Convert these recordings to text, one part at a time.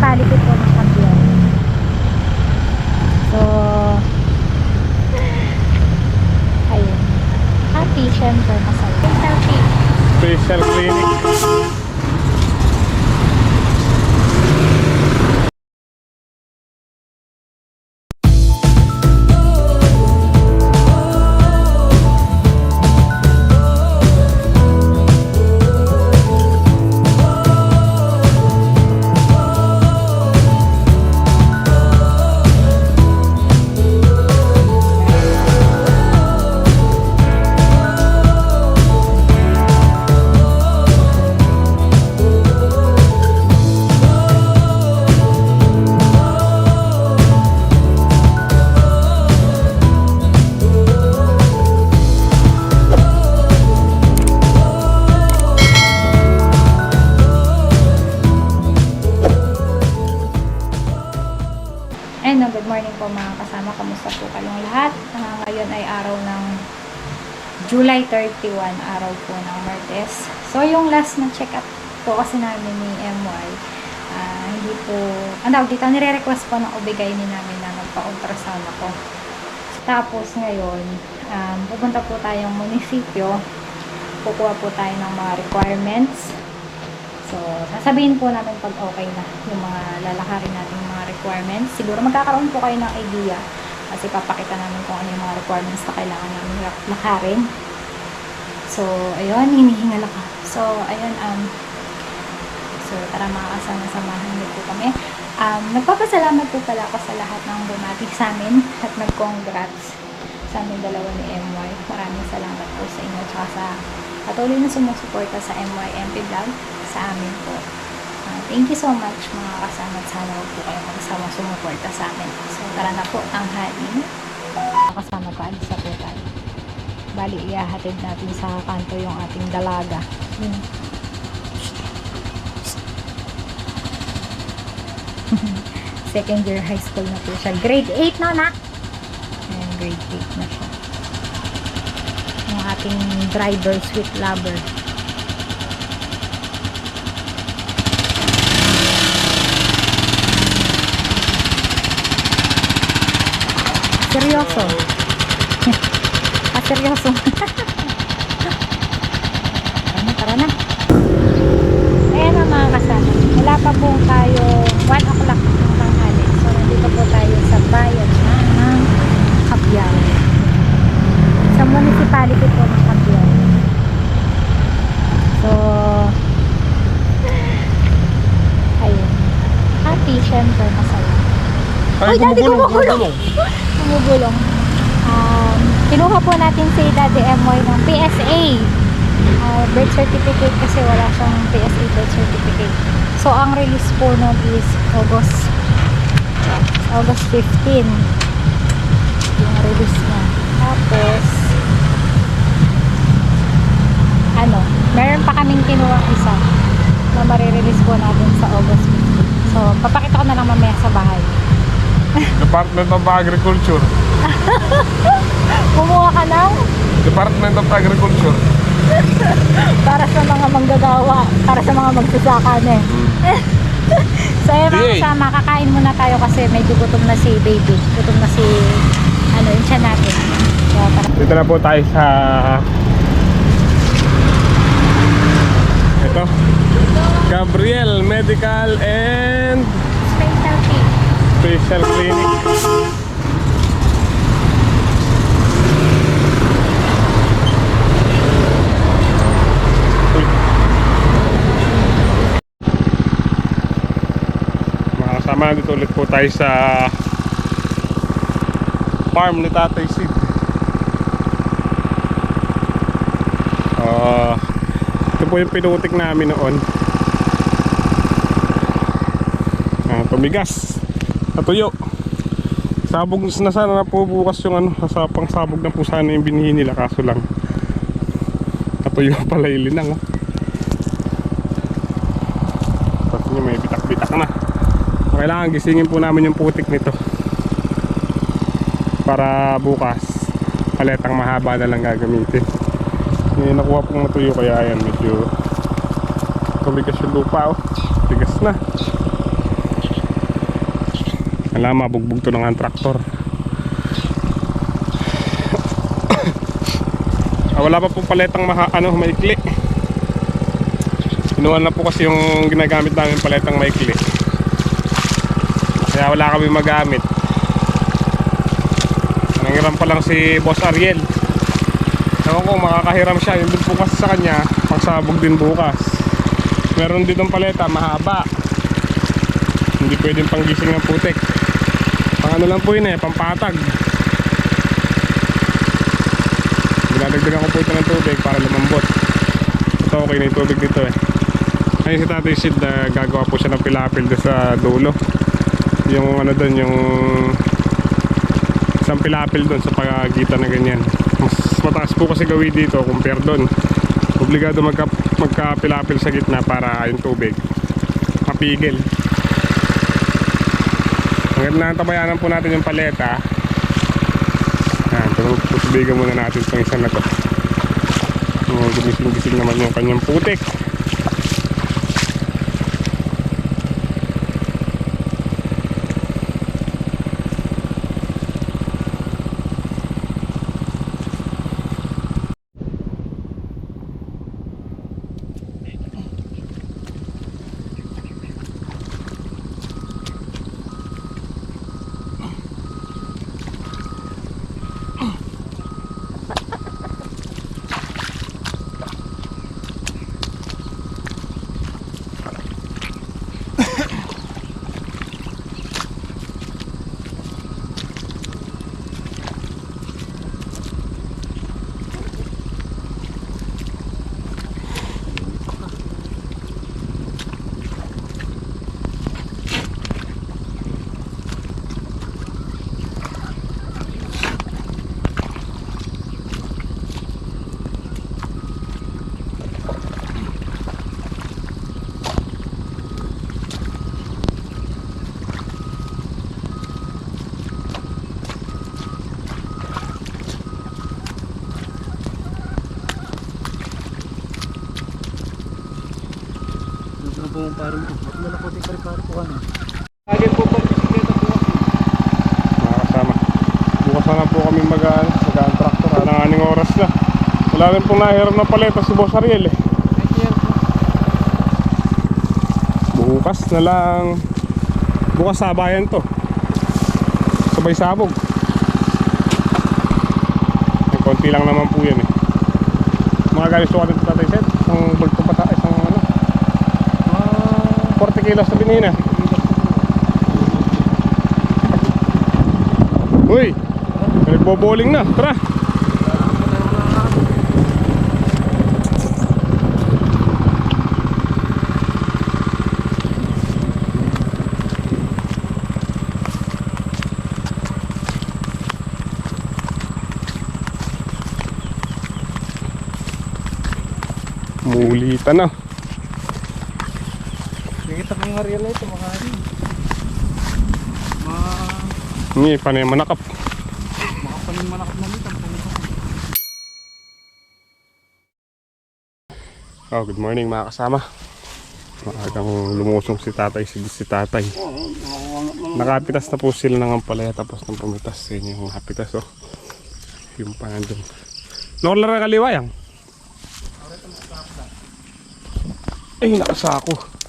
municipality po ng Cagayan. So, ayun. Happy, syempre, masaya. Selfie. Special clinic. Good morning po mga kasama. Kamusta po kayong lahat? Ngayon ay araw ng July 31, araw po ng Martes. So, yung last na check-up po kasi namin ni MY, hindi po, dito, nire-request po ng OB-GYN namin na magpa-ultrasound ako. Tapos ngayon, pupunta po tayong munisipyo, kukuha po tayo ng mga requirements. So, sasabihin po namin pag okay na yung mga lalakarin natin mga requirements. Siguro magkakaroon po kayo ng idea kasi papakita namin kung ano yung mga requirements na kailangan namin lakarin. So, ayun, hinihingal ako. So, ayun, so, tara mga kasama, samahan niyo po kami. Nagpapasalamat po pala ako sa lahat ng bumati sa amin at nag-congrats sa amin dalawa ni MY. Maraming salamat po sa inyo at sa patuloy na sumusuporta sa MYMP Vlog sa amin po. Thank you so much mga kasama at sana po kayo kasama sumuporta sa amin. So tara na po ang hain. Kasama ko, alisa po tayo. Bali, ihahatid natin sa kanto yung ating dalaga. Second year high school na po siya. Grade 8 na na. Ayan, grade 8 na siya. Yung ating driver, sweet lover. Seryoso. Seryoso. Tara na. Ayan ang mga kasama. Wala pa po tayo 1 o'clock ng tanghali. So, nandito po tayo sa bayan ng Cagayan. Sa municipality po ng Cagayan. So, ayun. Happy, syempre, masaya. Ay, Daddy, gumugulong. Gumugulong. Kinuha po natin si Daddy MY ng PSA. Birth certificate kasi wala siyang PSA birth certificate. So, ang release po nun is August 15. Yung release niya. Tapos, meron pa kaming kinuha isa na marirelease po natin sa August 15. So, papakita ko na lang mamaya sa bahay. Department of Agriculture. Kumuha ka ng Department of Agriculture. para sa mga manggagawa, para sa mga magsasaka na eh. So yun mga kasama, kakain muna tayo kasi medyo gutom na si baby. Gutom na si, yung tiyan natin. So, Dito na po tayo sa ito, Gabriel Medical and Special Clinic. Mga kasama, dito ulit po tayo sa farm ni Tatay Sid. Ito po yung pinutik namin noon. Tumigas, natuyo. Sabog na sana na po bukas yung pang sabog na po sana yung binihin nila, kaso lang natuyo pala yung linang. Tapos nyo may bitak-bitak na. Kailangan gisingin po namin yung putik nito para bukas paletang mahaba na lang gagamitin. Nakuha pong natuyo kaya ayan, medyo tumigas yung lupa. Tigas na. Wala, mabugbog to ng ang traktor. Wala pa pong paletang maikli. Kinuha na po kasi yung ginagamit namin paletang maikli. Kaya wala kami magamit. Nangiram pa lang si Boss Ariel. Ewan ko makakahiram siya. Yung doon po kasi sa kanya, pagsabog din bukas. Meron din ng paleta, mahaba. Hindi pwedeng panggising ng putik. Pang ano lang po yun pampatag. Dinadagdagan ko po ito ng tubig para lumambot. Ito okay na yung tubig dito Ayun si Tatay Sid na gagawa po siya ng pilapil doon sa dulo. Yung ano doon, yung isang pilapil doon sa pagitan na ganyan. Mas mataas po kasi gawin dito compare doon. Obligado magka-pilapil sa gitna para yung tubig mapigil. Hanggang natabayanan po natin yung paleta. Tutubigan muna natin itong isa na to. Gumising-gising naman yung kanyang putik. Parang wala po din pare-pare po ano. Agad po pang bisikleta po ako. Mga kasama. Bukas na lang po kami mag-traktor. Nanganing oras na. Wala rin pong nahiram na paleta si Boss Ariel Bukas na lang. Bukas sabayan to. Sabay sabog. May konti lang naman po yan Mga galis ko ka dito Tatay Seth. Isang bulto pa tayo. Isang 40 kilos na binina. Uy, nagbo-bowling na. Tara. Mulitan na. Nakita ko nga real ito mga ano. Hindi, panay manakap. Makapanin manakap na nito. Good morning mga kasama. Maagang lumusong si tatay. Nakapitas na po sila ng ampalaya tapos nang pumitas. Yun yung napitas yung pa nandun. Nakulara kaliwayang. Ay, nakasako.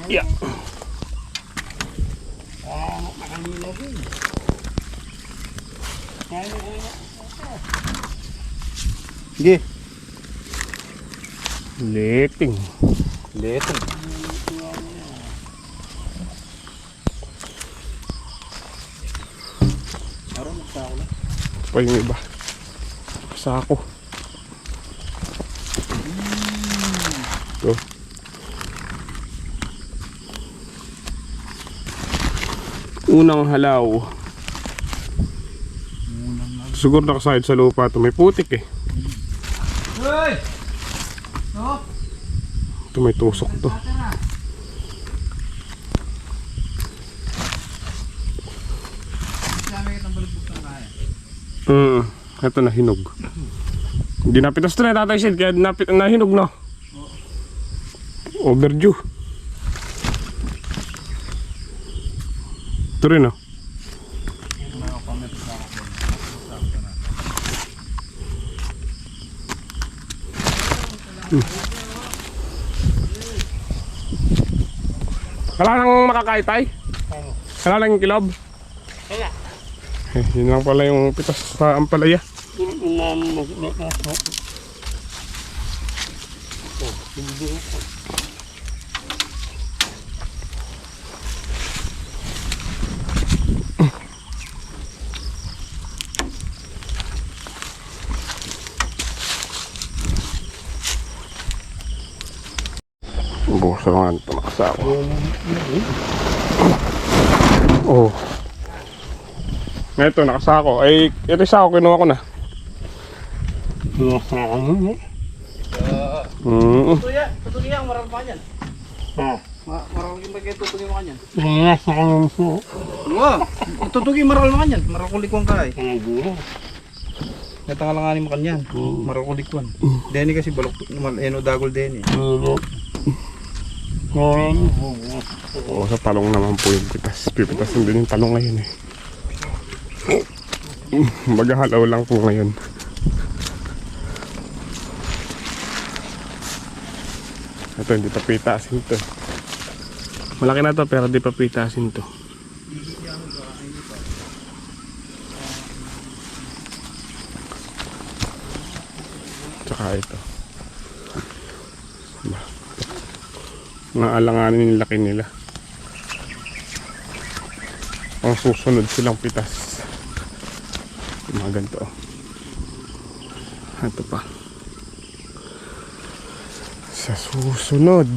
Yeah. Sige. Leting. Pa yung iba. Sako. Ito. Unang halaw. Siguro nakasahid sa lupa ito. May putik Ito may tusok to. Ito na hinog. Hindi napitas to na Tatay Sid, kaya nahinog na. Overdue. Ito rin, oh. Wala nang makakaitay? Wala nang yung kilob? Wala. Yun lang pala yung pitas sa ampalaya. Busa nga ito nakasako. Oh. Ito nakasako. Ay, ito yung sako kinuha ko na. Tutugi ang marami pa yan. Marami ba kayo tutugi mo kanyan? Tutugi marami mo kanyan. Marakulikwan ka eh. Ito nga langanin mo kanyan. Marakulikwan. Deni kasi balok. Eno dagol deni. Oo, sa talong naman po yung pitas. Pipitasin din yung talong ngayon eh. Maghahalaw lang po ngayon. Ito hindi pa pitasin to. Malaki na to pero hindi pa pitasin to. Tsaka ito. Naalanganin yung laki nila. Ang susunod silang pitas. Mga ganito. Ito pa. Sa susunod.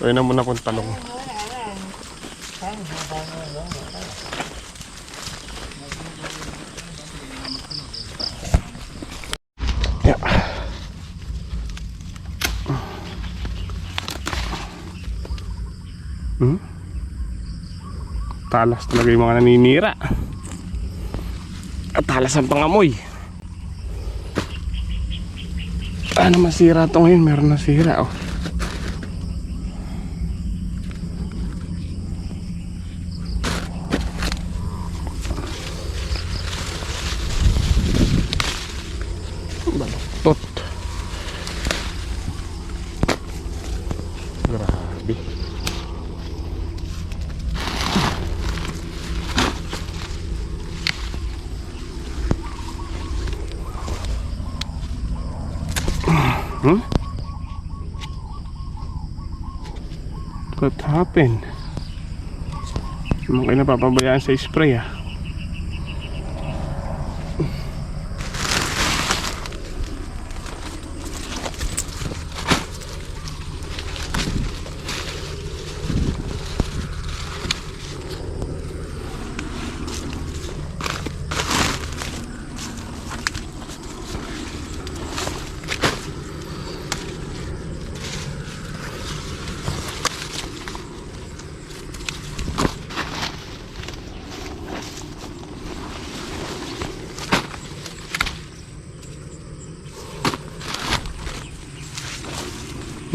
Kaya na muna kung talong. Yeah. Talas talaga yung mga naninira. At talas ang pangamoy. Ano masira ito ngayon? Meron nasira, oh. Baloktot. Grabe. What happened? Mga kayo napapabayaan sa spray, ah.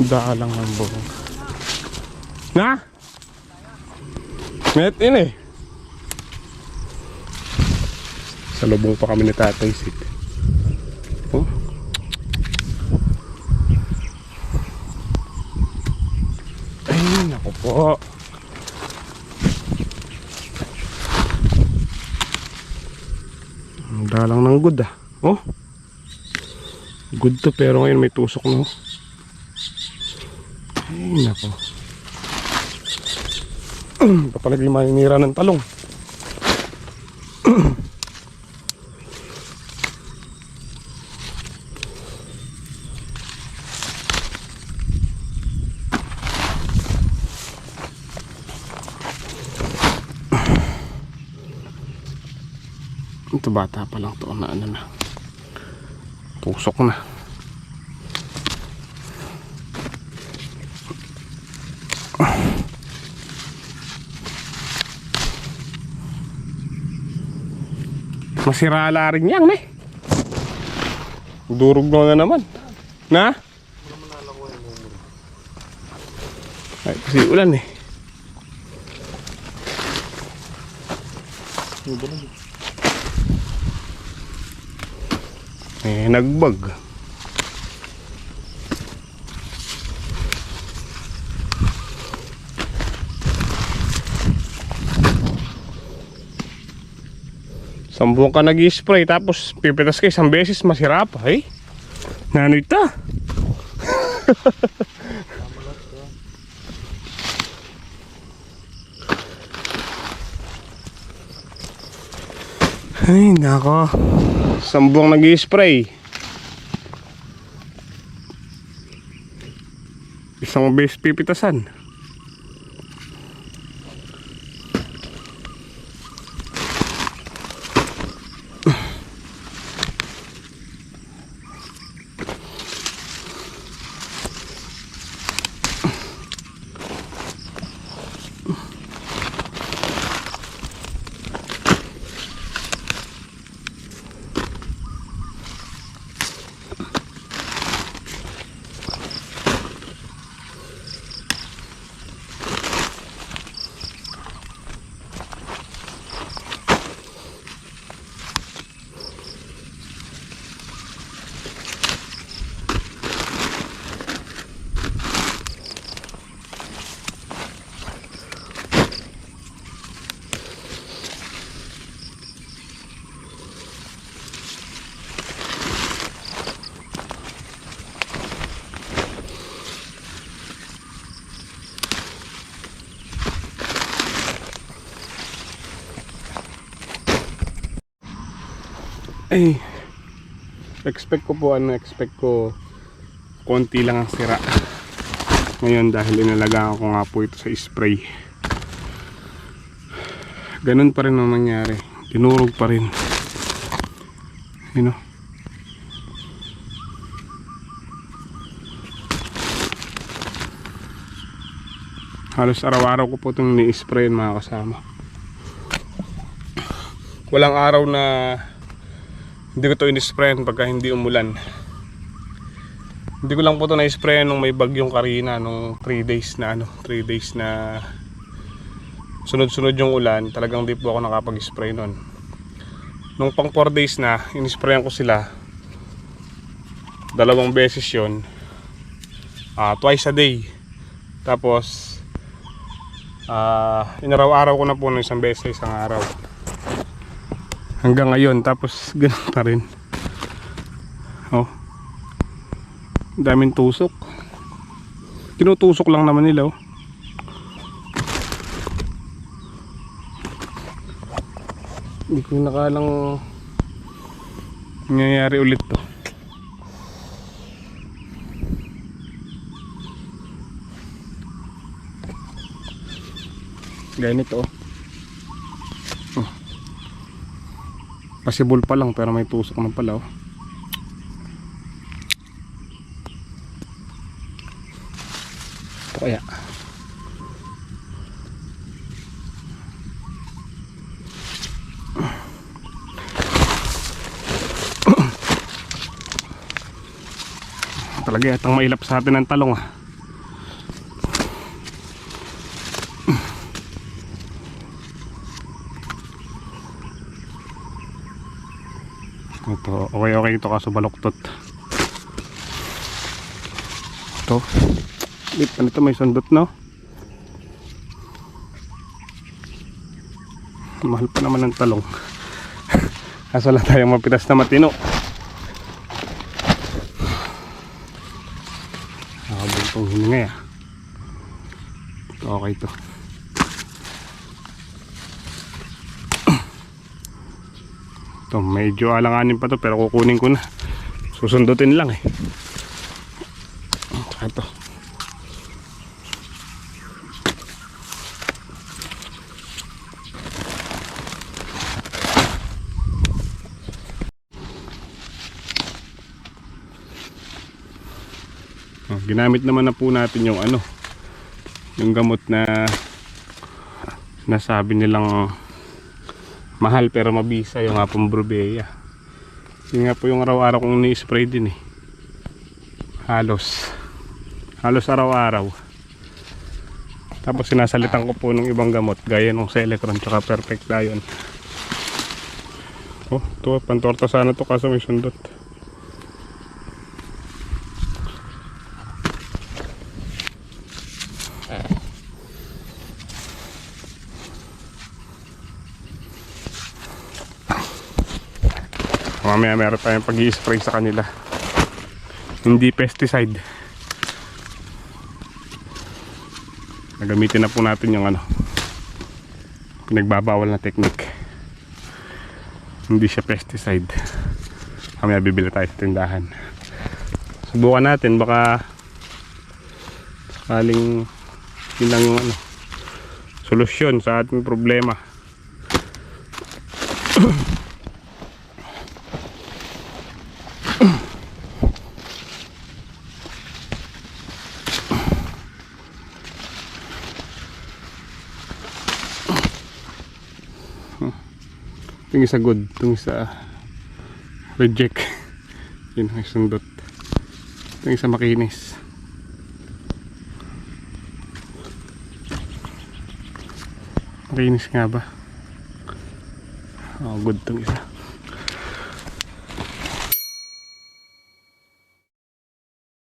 Dalang ng buong. Na? Net in eh. Sa lubong pa kami ni Tatay Sid. Oh. Ay, naku po. Dalang ng good, ah. Oh. Good to pero ngayon may tusok na, oh. Ay, nako. Ito talaga yung maninira ng talong. Ito bata pa lang to na ano na. Tusok na. Masirala rin yan eh. Durog na naman. Na? Ay, kasi ulan eh. Nagbag. Sambung ka nag-i-spray tapos pipitas ka isang beses masira pa eh. Nanoy ta. Ay nako. Sambung nag-i-spray. Isang beses pipitasan. Ay, expect ko konti lang ang sira ngayon dahil inalagaan ko nga po ito sa spray. Ganun pa rin ang nangyari, dinurog pa rin, you know. Halos araw-araw ko po itong ni-spray mga kasama. Walang araw na hindi ko ito in-sprayan pagka hindi umulan. Hindi ko lang po ito na-sprayan nung may bagyong Karina, nung 3 days na sunod-sunod yung ulan. Talagang di po ako nakapag-spray nun. Nung pang 4 days na, in-sprayan ko sila 2 beses yun, twice a day. Tapos inaraw-araw ko na po ng 1 beses sa isang araw hanggang ngayon. Tapos ganun pa rin. Oh, daming tusok. Tinutusok lang naman nila oh. Hindi ko nakalang nangyayari ulit to. Ganito oh. Possible pa lang pero may tusok na pala oh. Ito kaya talaga yatang mailap sa atin ng talong ah. Ito, okay ito kaso baluktot. Ito. Ano ito, may sundot no? Mahal pa naman ng talong. Kaso lang tayong mapitas na matino. Nakabultong hininga ya. Okay ito. Ito, medyo alanganin pa to pero kukunin ko na. Susundutin lang eh. Ito. Ginamit naman na po natin yung ano, yung gamot na nasabi nilang mahal pero mabisa, yung nga pong Brubea. Yun nga po yung araw-araw kong ni-spray din eh. Halos araw-araw. Tapos sinasalitan ko po ng ibang gamot gaya ng Selecron tsaka Perfect Dion. Oh, ito pantorta sana to kaso may sundot. Mamaya meron tayong pag-i-spray sa kanila. Hindi pesticide. Nagamitin na po natin yung pinagbabawal na technique. Hindi siya pesticide. Mamaya bibili tayo sa tindahan. Subukan natin, baka sakaling yun lang yung solusyon sa ating problema. Yung isa good, yung isa reject. Yun ang sundot. Yung isa makinis. Makinis nga ba? Oh, good tong isa.